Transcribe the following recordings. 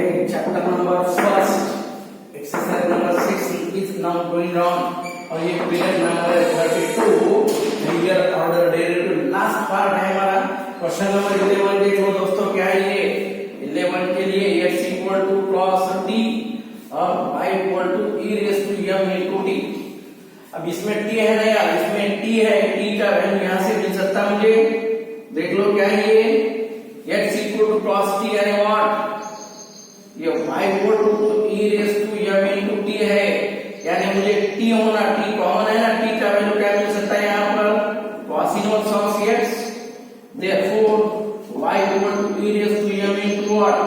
Okay, chapter number first, exercise number 6 is now going on. और ये period number 32 linear order derivative last part है हमारा. Question number 11 देखो दोस्तों, क्या है ये 11 के लिए x equal to cos t और y equal to e raise to m into t. अब इसमें t है ना यार, इसमें t है, t का वैल्यू यहां से मिल सकता है मुझे. देख लो क्या है ये x equal to cos t यानी व्हाट, ये y equal to e raise to m into t है, यानी मुझे t होना, t कॉमन है ना, t का वैल्यू क्या मिल सकता है यहाँ पर cos inverse of x. therefore y equal to e raise to m into what,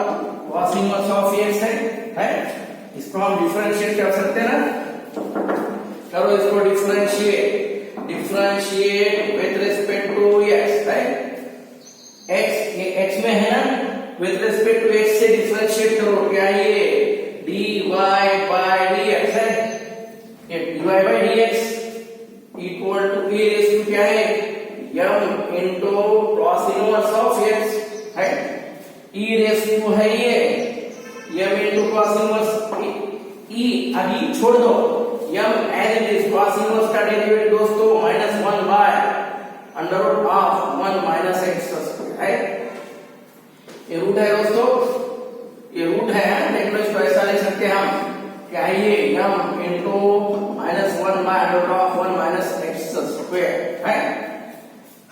cos inverse of x है. इसको हम डिफरेंशिएट कर सकते हैं ना. करो इसको differentiate with respect to x, right. x ये x में है ना, विद रिस्पेक्ट टू x से डिफरेंशिएट करो. क्या ये dy by dx है, ये dy by dx equal to e raise to क्या है m into cos inverse of x है. e रेज़ टू है ये m into cos inverse e, अभी छोड़ दो m as it is. cos inverse का डेरिवेटिव दोस्तों -1 by under root of 1 minus x square है. ये रूट है दोस्तों, ये रूट है. देख लो इसको ऐसा लिख सकते हैं हम, क्या है ये m into -1 by under root of 1 minus x square है.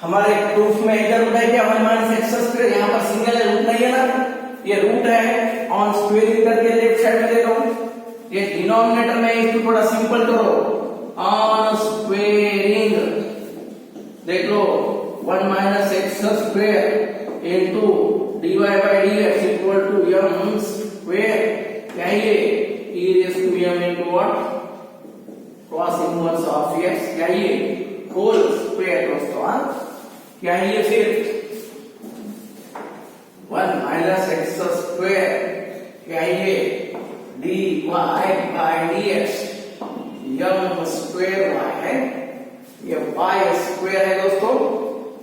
हमारे प्रूफ में इधर रूट है क्या 1 माइनस x स्क्वायर, यहाँ पर सिंगल रूट नहीं है ना, ये रूट है. ऑन स्क्वेयरिंग करके लेफ्ट साइड में देखो, ये डिनोमिनेटर में इसको थोड़ा सिंपल करो. ऑन स्क्वेयरिंग देख लो 1 minus x square into dy by dx equal to m square. क्या है ये e raise to m into what, cos inverse of x. क्या है ये होल स्क्वायर दोस्तों. क्या है ये फिर 1 माइनस x स्क्वायर. क्या है ये dy by dx m square y है, ये y स्क्वायर है दोस्तों.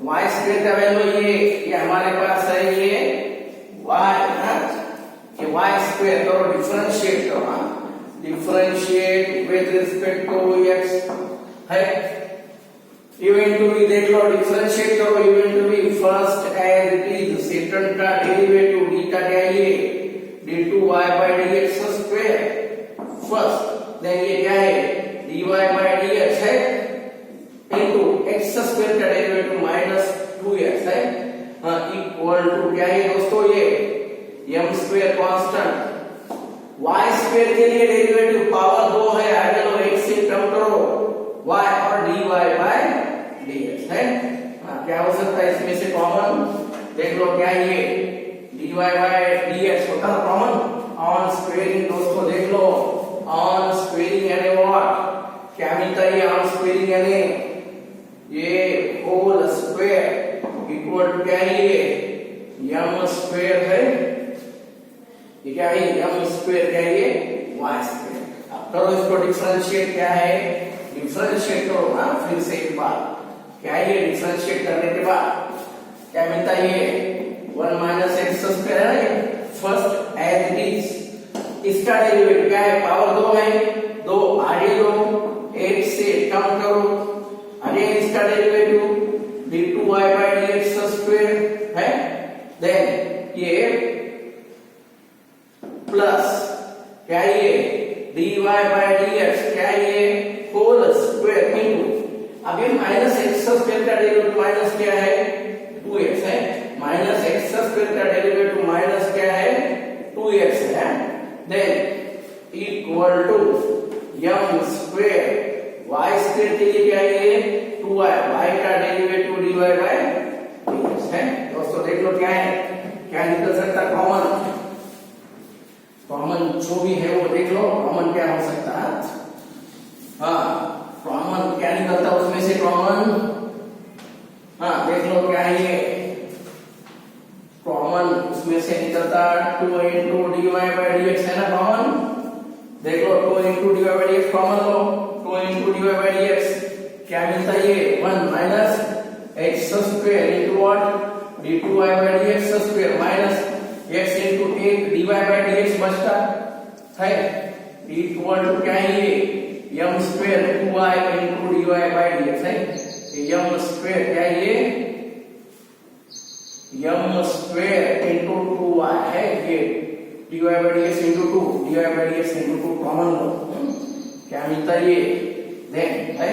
y स्क्वायर का वैल्यू ये हमारे पास है ये y है, ये y स्क्वायर करो, डिफरेंशिएट करो. Differentiate with respect to x है. इवन टू बी देख लो, डिफरेंशिएट करो even to be first as it is, second का डेरिवेटिव d का क्या है ये d2y by dx square first. Then ये क्या है dy by dx है इनटू x स्क्वायर का डेरिवेटिव -2x है इक्वल टू क्या है दोस्तों ये m square constant. y square के लिए डेरिवेटिव पावर 2 है, आगे लो 1 से कम करो y और dy by dx है. क्या हो सकता है इसमें से कॉमन, देख लो क्या है ये dy by dx होता है कॉमन. ऑन स्क्वेयरिंग दोस्तों देख लो, ऑन स्क्वेयरिंग यानी व्हाट, क्या मिलता है ये ऑन स्क्वेयरिंग यानी ये होल स्क्वायर इक्वल टू क्या है ये m स्क्वायर है. ये क्या है m स्क्वायर, क्या है ये y स्क्वायर. अब करो इसको डिफरेंशिएट. क्या है डिफरेंशिएट करो ना फिर से एक बार. क्या है ये डिफरेंशिएट करने के बाद क्या मिलता है ये 1 माइनस x स्क्वायर है फर्स्ट एज इट इज. इसका डेरिवेटिव क्या है पावर 2 है, 2 आगे लो 1 से कम करो, अगेन इसका derivative d2y by dx square है. देन ये प्लस क्या है ये dy by dx, क्या है ये होल स्क्वायर इनटू, अभी माइनस x स्क्वायर का डेरिवेटिव माइनस क्या है 2x है, माइनस x स्क्वायर का डेरिवेटिव माइनस क्या है 2x है. Then equal to m square, y square के लिए क्या है ये 2y, y का डेरिवेटिव dy by dx है. दोस्तों देख लो क्या है, क्या निकल सकता है कॉमन. कॉमन जो भी है वो देख लो कॉमन क्या हो सकता है. हाँ कॉमन क्या निकलता है उसमें से कॉमन. हाँ देख लो क्या है ये कॉमन, उसमें से निकलता 2 into dy by dx है ना कॉमन. देख लो 2 into dy by dx common low, 2 into dy by dx क्या मिलता है ये 1 minus x square into what d2y by dx square minus x into 1 dy by dx बचता है इक्वल टू क्या है ये m square 2y into dy by dx है m स्क्वायर क्या है ये m स्क्वायर into 2y है ये dy by dx into 2 dy by dx into 2 common लो क्या मिलता है ये देन है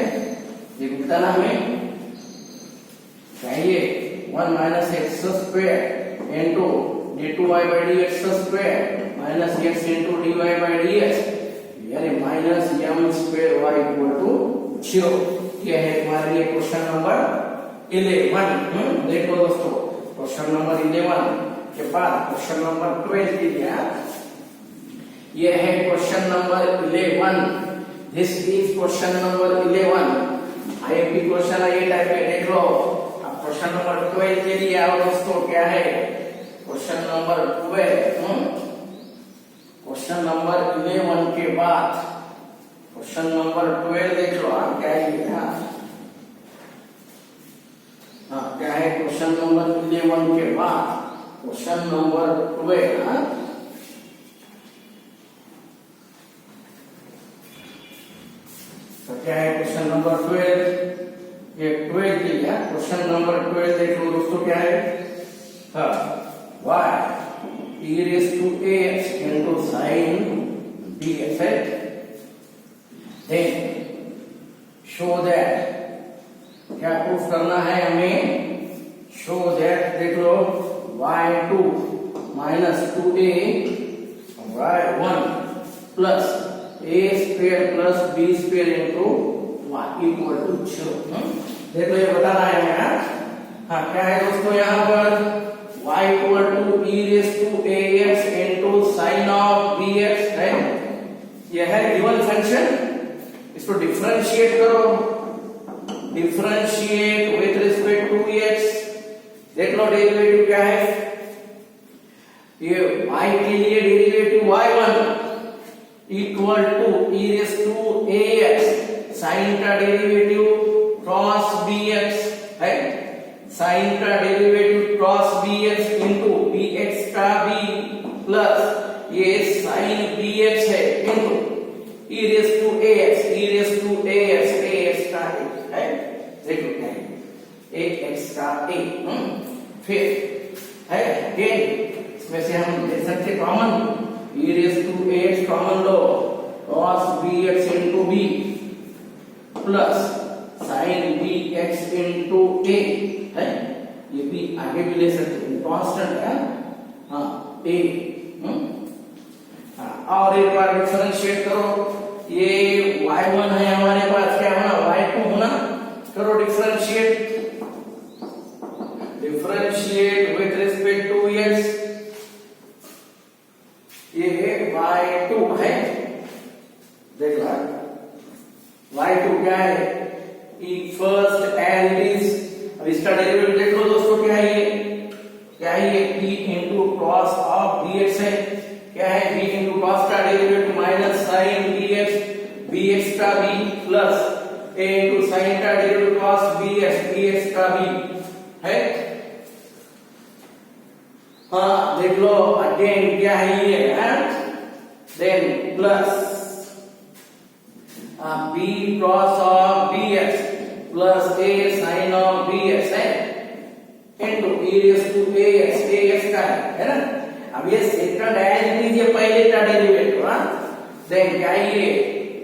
ये मिलता ना हमें क्या ये 1 minus x square into d2y by dx square minus x into dy by dx यानी minus m square y equal to 0 ये है हमारे लिए क्वेश्चन नंबर 11 देखो दोस्तों क्वेश्चन नंबर 11 के बाद क्वेश्चन नंबर 12 के लिए ये है question number 11 this is question number 11 IMP question ये टाइप के देख लो अब क्वेश्चन नंबर 12 के लिए आओ दोस्तों क्या है क्वेश्चन नंबर 12 क्वेश्चन नंबर 11 के बाद क्वेश्चन नंबर 12 देख लो क्या है हाँ क्या है क्वेश्चन नंबर 11 के बाद क्वेश्चन नंबर 12 तो क्या है क्वेश्चन नंबर 12 ये 12 के लिए क्वेश्चन नंबर 12 देख लो दोस्तों क्या है हाँ y e raised to ax into sin bx है then show that क्या प्रूफ करना है हमें show that देख लो y2 minus 2a y1 plus a square plus b square into y equal to 0 देखो ये बताना है हमें हाँ क्या है दोस्तों यहाँ पर y equal to e raised to ax into sin of bx है यह है गिवन फंक्शन इसको डिफरेंशिएट करो differentiate with respect to x देख लो डेरिवेटिव क्या है ये y के लिए derivative y1 equal to e raised to ax sin का डेरिवेटिव क्रॉस bx है sin का derivative cross bx into bx का b प्लस ये sin bx है into e raised to ax का है देखो क्या है ax का a फिर है अगेन इसमें से हम ले सकते common e raised to ax common low cos bx into b plus sin bx into a है ये भी आगे भी ले सकते हैं कांस्टेंट है हाँ a और एक बार डिफरेंशिएट करो ये y1 है हमारे पास क्या होना y2 होना करो differentiate with respect to x ये y2 है देख लो y2 क्या है फर्स्ट एज इट इज अब इसका डेरिवेटिव देख लो दोस्तों क्या है ये p into cos of bx है क्या है b into cos का डेरिवेटिव माइनस sin bx का b plus a into sin का डेरिवेटिव cos bx का b है हाँ देख लो अगेन क्या है ये then plus b cos of bx plus a sin of bx है into e raised to ax का है ना अब ये सेकंड एज लीजिए पहले का डेरिवेटिव हाँ देन क्या ये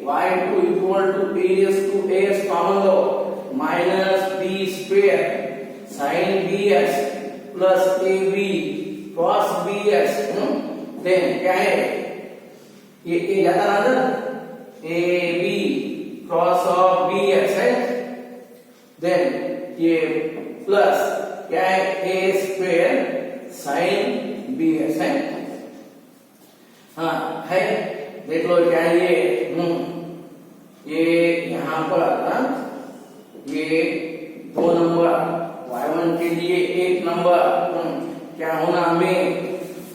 y2 equal to e raised to ax common लो minus b square sin bx plus ab cos bx then क्या है ये a जाता ना ab cos of bx है देन ये प्लस क्या है a स्क्वायर sin bx है हाँ है देख लो क्या है ये यहाँ पर ये 2 नंबर y1 के लिए 1 नंबर क्या होना हमें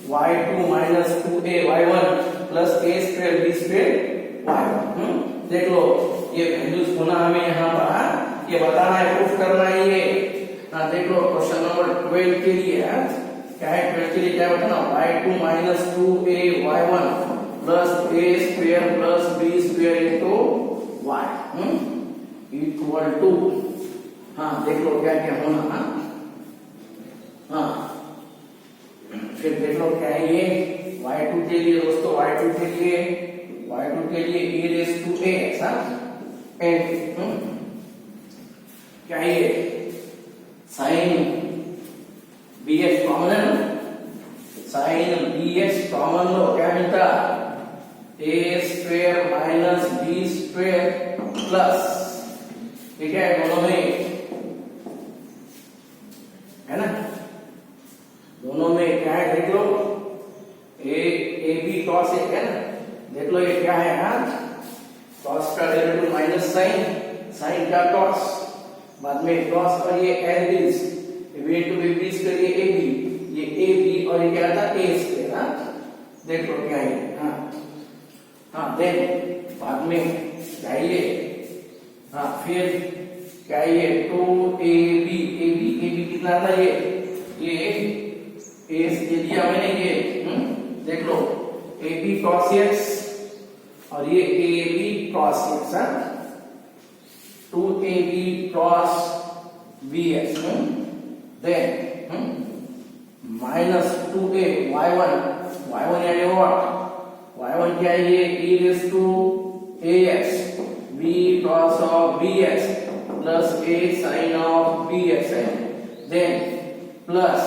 y2 minus 2a y1 plus a square b square y1 देख लो ये वैल्यूज होना हमें यहाँ पर ये बताना है प्रूफ करना है ये देख लो क्वेश्चन नंबर 12 के लिए क्या है 12 के लिए क्या होता है ना y2 minus 2a y1 plus a square plus b square into y equal to हाँ देख लो क्या क्या होना हाँ फिर देख लो क्या है ये y2 के लिए दोस्तों y2 के लिए e raised to a ऐसा and क्या है ये sin bx कॉमन है ना sin bx कॉमन लो क्या मिलता a square minus b square plus ठीक है दोनों में है ना दोनों में क्या है देख लो a b cos a है ना देख लो ये क्या है हाँ cos का डेरिवेटिव माइनस sin का cos बाद में cos और ये as is way to be बीच करिए ab ये ab और ये क्या था a स्क्वायर हाँ देख लो क्या है हाँ देन बाद में क्या है ये हाँ फिर क्या है ये 2ab कितना था ये a से दिया मैंने ये देख लो ab cos x और ये ab cos x हाँ 2ab cos bx then minus 2a y1 यानी what y1 क्या है ये e raised to ax b cos of bx plus a sin of bx है then plus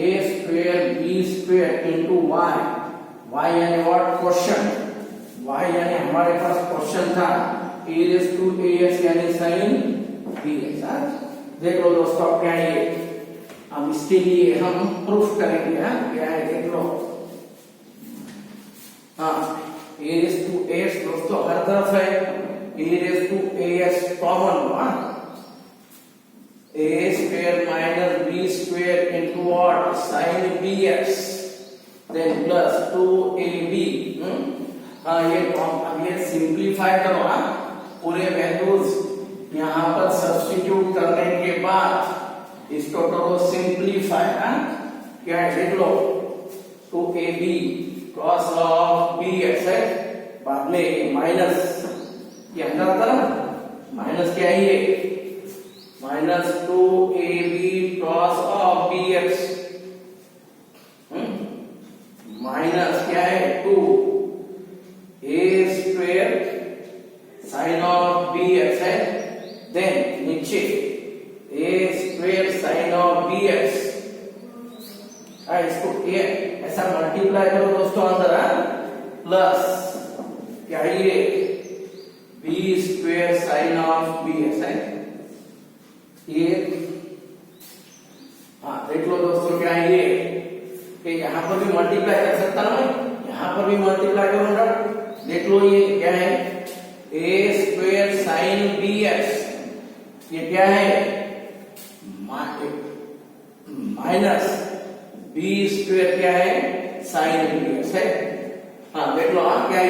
a square b square into y यानी what question y यानी हमारे पास question था e raised to ax यानी sin bx देख लो दोस्तों क्या है ये अब इसके लिए हम प्रूफ करेंगे क्या है देख लो हाँ e raised to ax दोस्तों हर तरफ है e raised to ax common हुआ a square minus b square into what sin bx then plus 2ab हाँ ये अब ये सिंप्लीफाई करो हाँ पूरे वैल्यूज यहाँ पर सब्स्टिट्यूट करने के बाद इसको करो सिंप्लीफाई क्या है देख लो 2ab cos of bx है बाद में माइनस ये अंदर आता ना माइनस क्या है ये minus 2ab cos of bx minus क्या है 2a square sin of bx है देन नीचे a square sin of bx इसको ये ऐसा मल्टीप्लाई करो दोस्तों अंदर प्लस क्या ये b square sin of bx है ये हाँ देख लो दोस्तों क्या है ये कि यहाँ पर भी मल्टीप्लाई कर सकता हूँ यहाँ पर भी मल्टीप्लाई करूंगा देख लो ये क्या है a स्क्वायर sin bx ये क्या है माइनस b स्क्वायर क्या है sin bx है हाँ देख लो क्या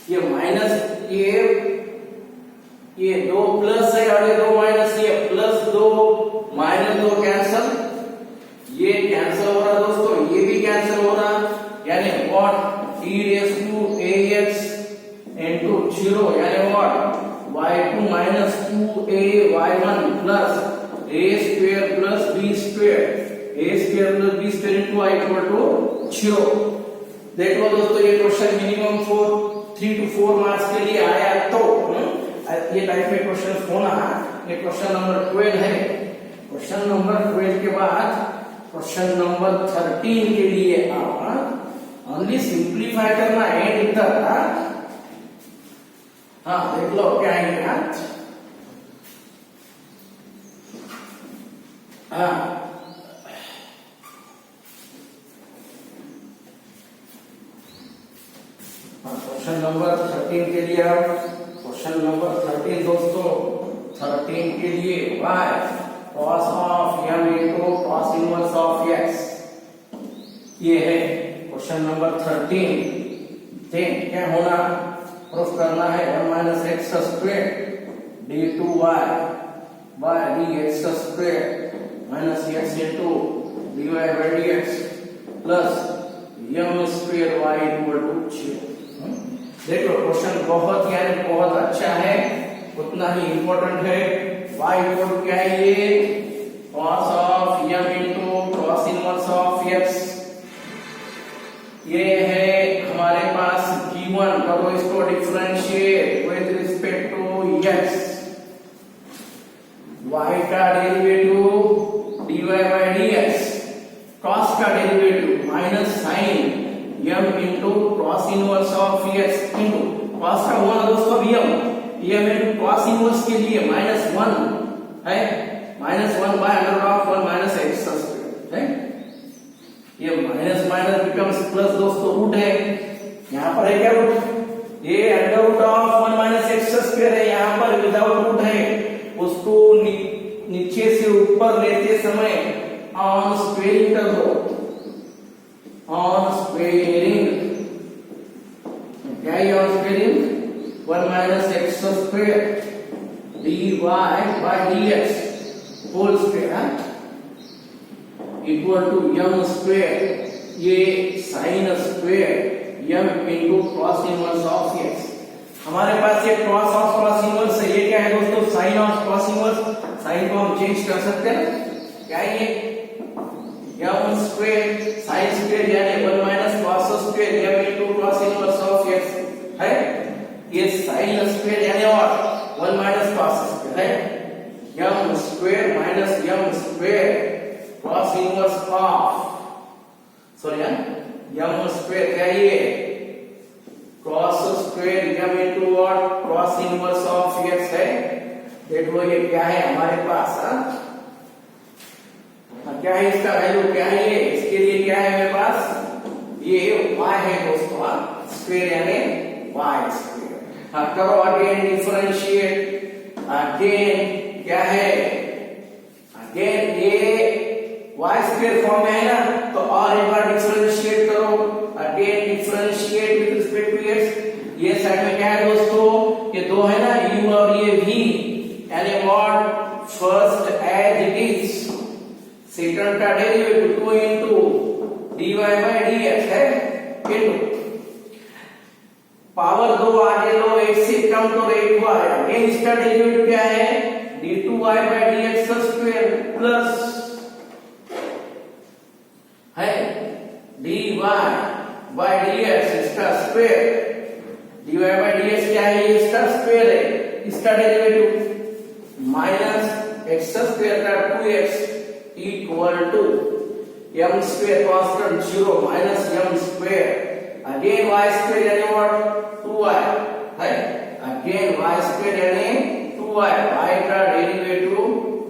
ये माइनस ये दो प्लस है और ये दो माइनस ये प्लस दो माइनस दो कैंसल ये कैंसिल हो रहा दोस्तों ये भी कैंसिल हो रहा यानी what e raised to ax into 0 यानी what y2 minus 2a y1 plus a square plus b square plus b square into y equal to 0 देख लो दोस्तों ये क्वेश्चन मिनिमम 3 to 4 मार्क्स के लिए आया तो ये टाइप में क्वेश्चन होना ये क्वेश्चन नंबर 12 है क्वेश्चन नंबर 12 के बाद क्वेश्चन नंबर 13 के लिए आप ओनली सिंप्लीफाई करना एंड इधर हाँ देख लो क्या है क्वेश्चन नंबर 13 के लिए क्वेश्चन नंबर 13 दोस्तों 13 के लिए y cos of m into cos inverse of x ये है क्वेश्चन नंबर 13 देन क्या होना प्रूफ करना है m minus x square d2y by dx square minus x into dy by dx plus m square y equal to 0। देखो question बहुत यानी बहुत अच्छा है, उतना ही इंपॉर्टेंट है। y इक्वल टू क्या है, ये cos of m into cos inverse of x, ये है हमारे पास गिवन। करो इसको differentiate with respect to x, y का derivative dy by dx, cos का derivative minus sine m into cos inverse of x into cos का होगा दोस्तों m इनटू cos इनवर्स के लिए -1 है, -1 by under of 1 minus x square है। ये माइनस माइनस बिकम्स प्लस दोस्तों, रूट है यहाँ पर है क्या रूट, ये under root of 1 minus x square है, यहाँ पर विदाउट रूट है। उसको नीचे से ऊपर लेते समय ऑन स्क्वेयरिंग कर दो, ऑन स्क्वेयरिंग क्या है, on squaring 1 minus x square dy by dx whole square equal to m square, ये sine square m into cos inverse of x। हमारे पास ये cos ऑफ cos इनवर्स है, ये क्या है दोस्तों, sine of cos inverse. Sine को हम चेंज कर सकते हैं, क्या है ये m स्क्वायर साइन स्क्वायर यानी 1 minus cos square m into cos inverse of x है। ये साइन स्क्वायर यानी और 1 माइनस cos स्क्वायर है, m square minus m square cos inverse of sorry m square क्या है, ये cos square m into what cos inverse of x है। देख लो ये क्या है हमारे पास, क्या है इसका वैल्यू, क्या है ये, इसके लिए क्या है मेरे पास, ये y है दोस्तों, स्क्वायर यानी y स्क्वायर। करो अगेन डिफरेंशिएट, अगेन क्या है, अगेन ये y स्क्वायर फॉर्म में है ना, तो और एक बार डिफरेंशिएट करो, again differentiate with respect to x। ये साइड में क्या है दोस्तों, ये दो है ना u और ये v, यानी what first as it is, second का derivative 2 into dy by dx है, इनटू पावर 2 आगे लो, एक से कम तो एक हुआ है, अगेन इसका डेरिवेटिव क्या है d2y by dx square plus है dy by dx इसका स्क्वायर, dy by dx क्या है, ये इसका स्क्वायर है, इसका डेरिवेटिव माइनस x स्क्वायर का 2x equal to m square constant 0 minus m square, again y square यानी व्हाट 2y है, अगेन y स्क्वायर यानी 2y, y का डेरिवेटिव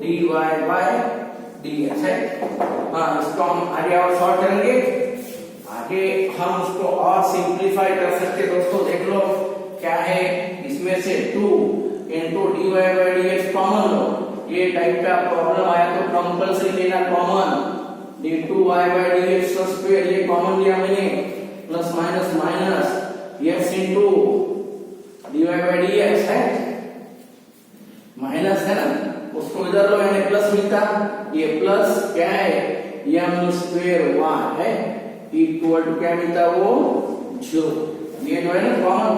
dy by dx है। हाँ, इसको हम आगे और सॉल्व करेंगे, आगे हम उसको और सिंपलीफाई कर सकते हैं दोस्तों। देख लो क्या है, इसमें से 2 into dy by dx common लो, ये टाइप का प्रॉब्लम आया तो कंपल्सरी लेना common, d2y by dx square ये कॉमन लिया मैंने, plus minus minus x into dy by dx है, माइनस है ना, उसको इधर लो यानी प्लस मिलता, ये प्लस क्या है m स्क्वायर y है इक्वल टू क्या मिलता वो 0। ये जो है ना कॉमन,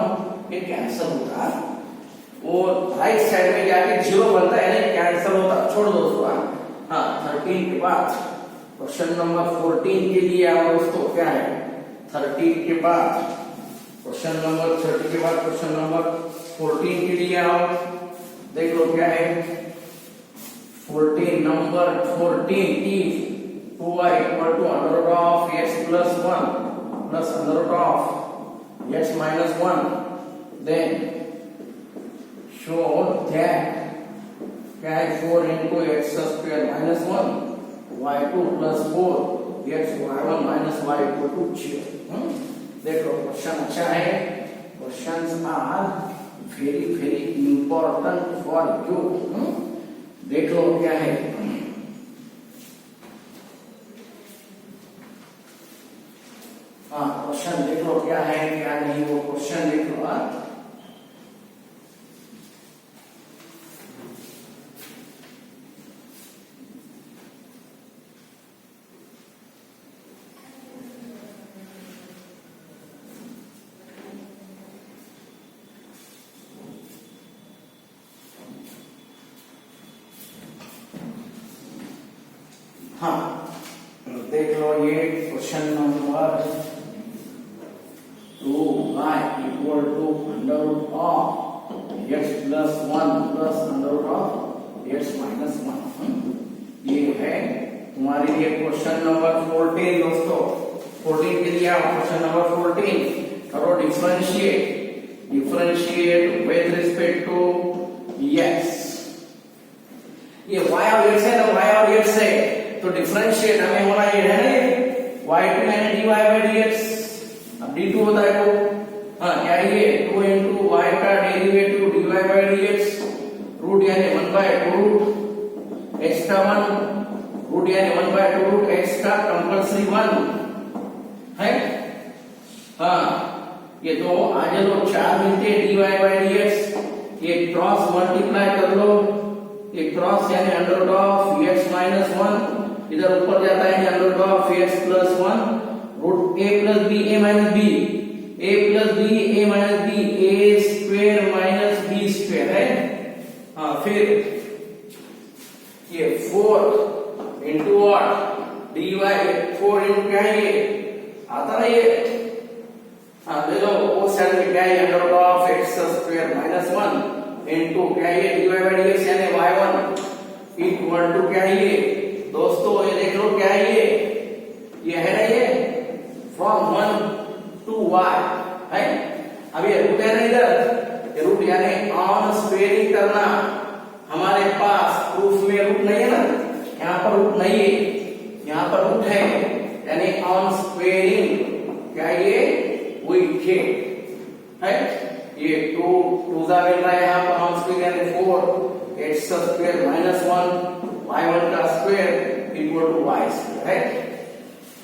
ये कैंसिल होता, वो राइट साइड में जाके 0 बनता है, यानी कैंसिल होता, छोड़ दो उसको। हाँ 13 के बाद क्वेश्चन नंबर 14 के लिए आओ दोस्तों, क्या है 13 के बाद क्वेश्चन नंबर 30 के बाद क्वेश्चन नंबर 14 के लिए आओ। देख लो क्या है 14 number 14 if 2y equal to under root of x plus 1 plus under root of x minus 1, then show that क्या है 4 into x square minus 1 y2 plus 4 x y1 minus y equal to 0। देखो question अच्छा है, questions are very very important for you. देख लो क्या है, हाँ क्वेश्चन देख लो क्या है क्या नहीं, वो क्वेश्चन देख लो। हाँ देख लो ये question number 2y equal to under root of x plus 1 plus under root of x minus 1। ये है तुम्हारे लिए क्वेश्चन नंबर 14 दोस्तों। 14 के लिए आओ। क्वेश्चन नंबर 14 करो differentiate with respect to x। ये y और x है ना, y और x है तो डिफरेंशिएट हमें होना ये है ना, y2 यानी dy by dx। अब d2 होता है तो हाँ क्या ये 2 into y का derivative dy by dx, root यानी 1 by 2 रूट x का 1, रूट यानी 1 by 2 रूट x का कंपल्सरी 1 है। हाँ ये तो आगे लो 4 मिलते dy by dx, ये क्रॉस मल्टीप्लाई कर लो, ये क्रॉस यानी under root of x minus 1, इधर ऊपर जाता है under root of x plus 1 root a plus b a minus b, a plus b a minus b, a square minus b square है। हाँ फिर ये 4 इंटू व्हाट dy, 4 इंटू क्या है ये आता ना ये, हाँ ले लो वो साइड में क्या है under root of x square minus 1 into क्या है dy by dx यानी y1 इक्वल टू क्या है ये दोस्तों, ये देख लो क्या है ये है ना ये फ्रॉम 1 टू y है। अब ये रूट है ना इधर, ये रूट यानी ऑन स्क्वेयरिंग करना, हमारे पास प्रूफ में रूट नहीं है ना, यहाँ पर रूट नहीं है, यहाँ पर रूट है यानी ऑन स्क्वेयरिंग क्या ये वही है। ये 2 2 जा मिल रहा है यहाँ पर ऑन स्क्वेयर यानी 4 x स्क्वायर माइनस 1 y1 का square equal to y square है।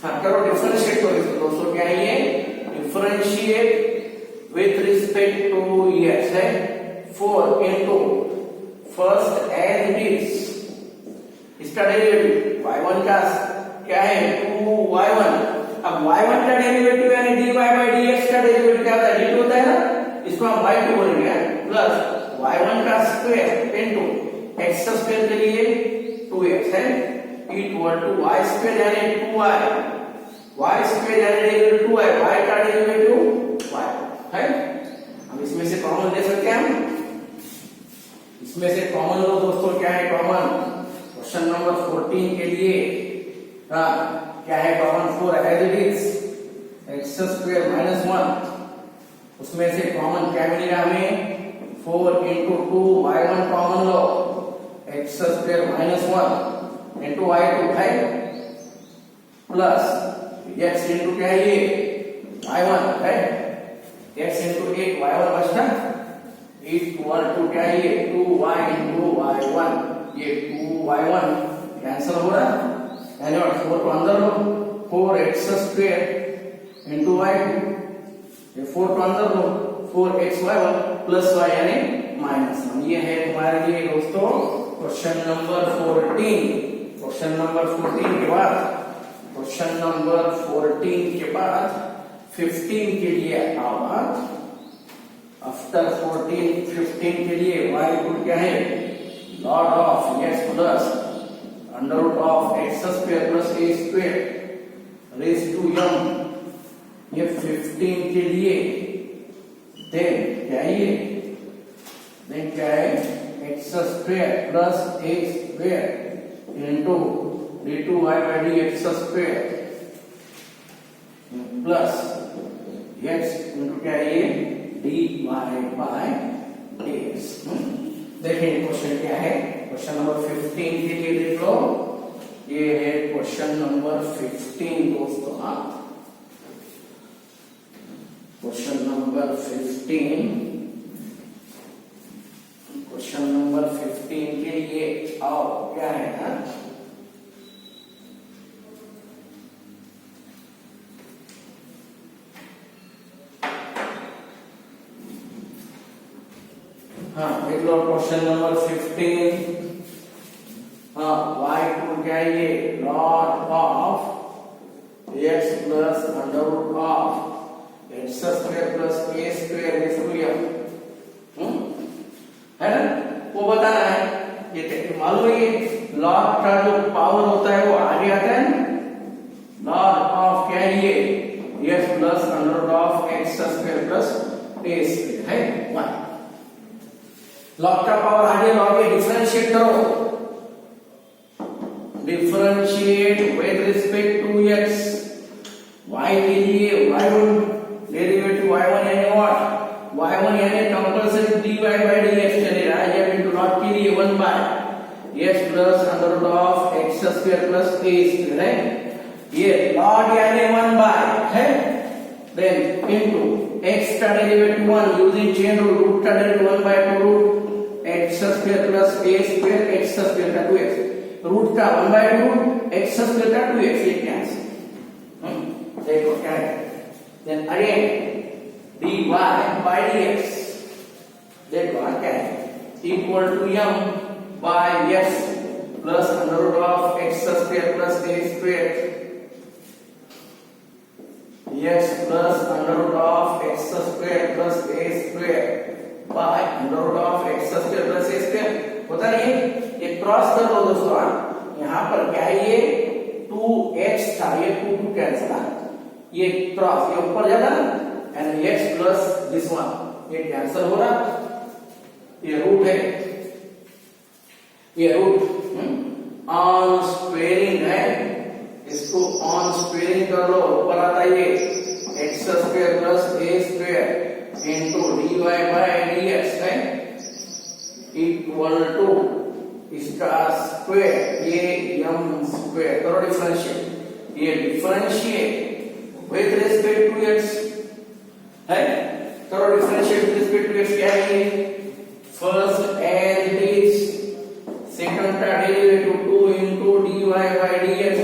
हाँ करो डिफरेंशिएट करो इसको दोस्तों, क्या है ये differentiate with respect to x है 4 into first as it is, इसका डेरिवेटिव y1 का क्या है 2y1। अब y1 का डेरिवेटिव यानी dy by dx का डेरिवेटिव क्या होता है dt होता है ना, इसको हम y2 बोलेंगे प्लस y1 का स्क्वायर इनटू x स्क्वायर के लिए 2x है इक्वल टू y स्क्वायर यानी 2y, y स्क्वायर यानी डेरिवेटिव 2y, y का डेरिवेटिव y है। हम इसमें से कॉमन ले सकते हैं, इसमें से कॉमन लो दोस्तों, क्या है कॉमन क्वेश्चन नंबर 14 के लिए क्या है common 4 as it is x square minus 1, उसमें से कॉमन क्या मिलेगा हमें 4 इंटू 2 y1 कॉमन लो x square minus 1 into y2 है प्लस x इंटू क्या है ये y1 है, x इंटू 8 y1 बचता इक्वल टू क्या है ये 2y इंटू y1, ये 2y1 कैंसिल हो रहा है यानी 4 को अंदर लो 4x स्क्वायर इंटू y2, ये 4 को अंदर लो 4xy1 प्लस y यानी माइनस 1। ये है तुम्हारे लिए दोस्तों क्वेश्चन नंबर 14। क्वेश्चन नंबर 14 के बाद क्वेश्चन नंबर 14 के बाद 15 के लिए आओ। आफ्टर 15 के लिए y इक्वल क्या है log of x plus under root of x square plus a square raise to m, ये 15 के लिए देन क्या है ये देन क्या है x square plus a square into d2y by dx square plus x into क्या है ये dy by dx। देखिए क्वेश्चन क्या है, क्वेश्चन नंबर 15 के लिए देख लो, ये है क्वेश्चन नंबर 15 दोस्तों। हाँ क्वेश्चन नंबर 15, क्वेश्चन नंबर 15 के लिए आओ क्या है ना, हाँ देख लो क्वेश्चन नंबर 15। हाँ y को क्या है ये log of x plus under root of x square plus a square raise to m है ना, वो बताना है। ये मालूम है ये लॉट का जो पावर होता है वो आगे क्या आता है? लॉग ऑफ क्या है ये? x plus under root of x square plus a square है 1। लॉग का पावर आगे लॉग ये डिफरेंशिएट करो, differentiate with respect to x। y के लिए y1 डेरिवेटिव y1 यानी व्हाट? y1 यानी कंपल्सरी dy by dx चलेगा, ये इनटू लॉग के लिए 1 by x plus under root of x square plus a square है। ये लॉग यानी 1 बाय है, देन इनटू x का derivative 1 using chain rule, root का derivative 1 by 2 root x square plus a square, x square का 2x, root का 1 by 2 x square का 2x, ये कैंसिल। देखो क्या है, then again dy by dx, देखो क्या है, equal to m by x plus under root of x square plus a square, x plus under root of x square plus a square by under root of x square plus a square. होता नहीं है, ये cross कर दो दोस्तों। यहाँ पर क्या है, ये 2x था, ये 2 कैंसिल, ये क्रॉस ये ऊपर जाता and x plus this one ये कैंसिल हो रहा, ये रूट है, ये रूट ऑन स्क्वेयरिंग है, इसको ऑन स्क्वेयरिंग कर लो, ऊपर आता है ये x square plus a square into dy by dx है इक्वल टू इसका स्क्वायर ये m स्क्वायर करो डिफरेंशिएट, ये differentiate with respect to x है, करो differentiate with respect to x क्या है, first as it is, second का derivative 2 into dy by dx,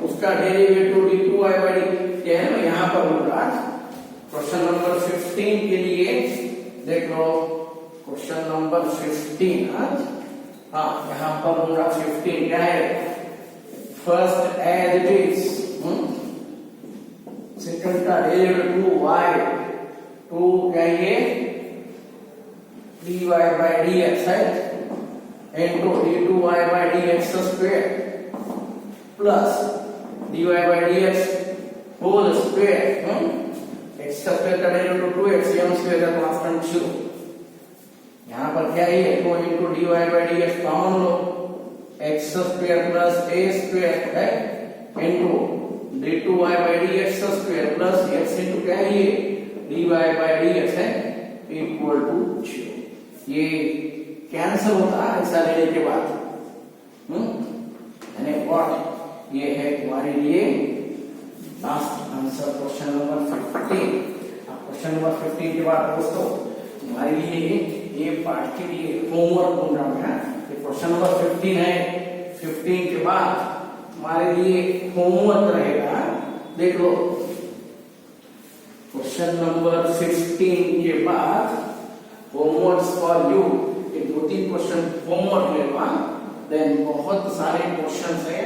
उसका डेरिवेटिव d2y बाय dx, क्या है ना यहां पर होगा। क्वेश्चन नंबर 15 के लिए देख लो, क्वेश्चन नंबर 15 हाँ यहां पर होगा 15 क्या है, first as it is, second का डेरिवेटिव 2y 2 क्या ये dy बाय dx है into d2y by dx square plus dy by dx whole square, x square का डेरिवेटिव 2x m स्क्वायर का कांस्टेंट 0। यहां पर क्या है, 2 into dy by dx common लो, x square plus a square है into d2y by dx square plus x into क्या है ये dy बाय dx है इक्वल टू 0। ये कैंसिल होता है ऐसा लेने के बाद, यानी व्हाट, ये है तुम्हारे लिए लास्ट आंसर क्वेश्चन नंबर 15। अब क्वेश्चन नंबर 15 के बाद दोस्तों तुम्हारे लिए ये पार्ट के लिए होमवर्क बन रहा है, ये क्वेश्चन नंबर 15 है। 15 के बाद तुम्हारे लिए होमवर्क रहेगा, देख लो क्वेश्चन नंबर 15 के बाद होमवर्क फॉर यू, ये 2-3 क्वेश्चन होमवर्क लेगा, देन बहुत सारे क्वेश्चन है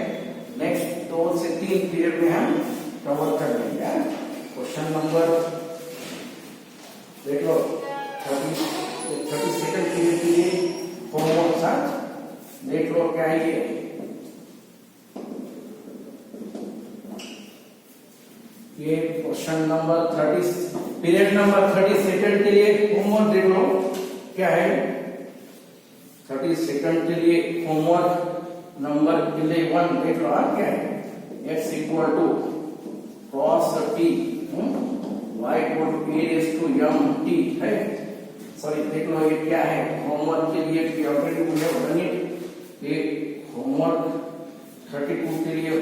नेक्स्ट 2 से 3 पीरियड में हम कवर कर लेंगे। क्वेश्चन नंबर देख लो 30 सेकंड पीरियड के लिए होमवर्क साथ देख लो क्या है ये question number 30 period number 30 second के लिए होमवर्क देख लो क्या है। 30 सेकंड के लिए होमवर्क नंबर 11 देख लो क्या है, x equal to cos t y equal to a raised to m t है। सॉरी देख लो ये क्या है, होमवर्क के लिए ऑलरेडी मुझे बनी ये होमवर्क 32 के लिए,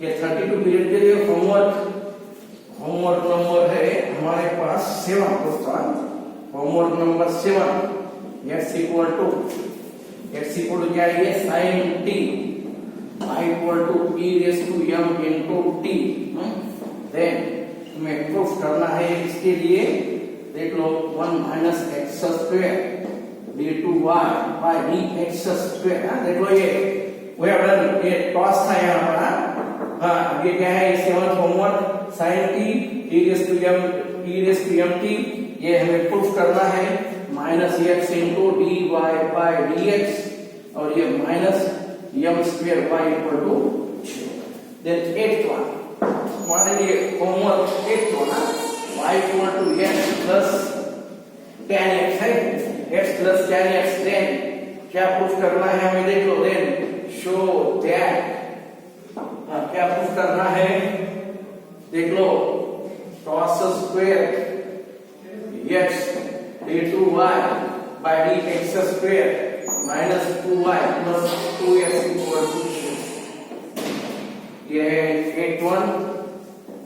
ये 32 पीरियड के लिए होमवर्क नंबर है हमारे पास 7 दोस्तों। Homework number 7 x equal to क्या है sin t y equal to e raised to m into t। Then तुम्हें प्रूफ करना है इसके लिए, देख लो 1 minus x square d2y by dx स्क्वायर। देख लो ये टॉस था यहाँ पर। हाँ ये क्या है, इसके बाद homework sin t e raised to m t, ये हमें प्रूफ करना है minus x into dy by dx और ये minus m square y equal to 0। Then eighth one, हमारे लिए homework eighth one ना, y equal to x plus tan x है, x plus tan x, then क्या proof करना है हमें, देख लो, then show that, क्या प्रूफ करना है, देख लो, cos square x d2y by dx square minus 2y plus 2x equal to 0. ये है 8th.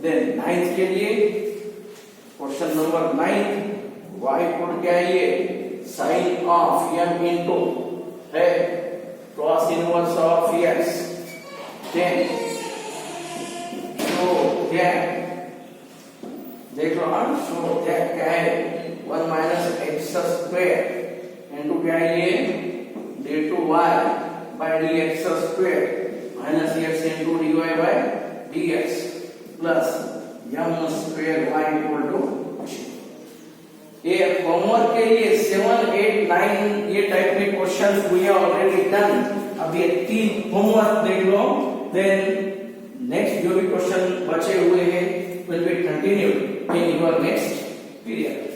Then 9th के लिए क्वेश्चन नंबर 9, y इक्वल क्या है, ये sin of m into है cos inverse of x, then show that, देख लो हाँ, show that क्या है 1 minus x square into क्या है ये d2y by dx square minus x into dy by dx plus m square y equal to 0. ये homework के लिए 7, 8, 9 ये टाइप के questions we are already done. अब ये 3 होमवर्क देख लो, देन नेक्स्ट जो भी क्वेश्चन बचे हुए हैं will be continued in your next period.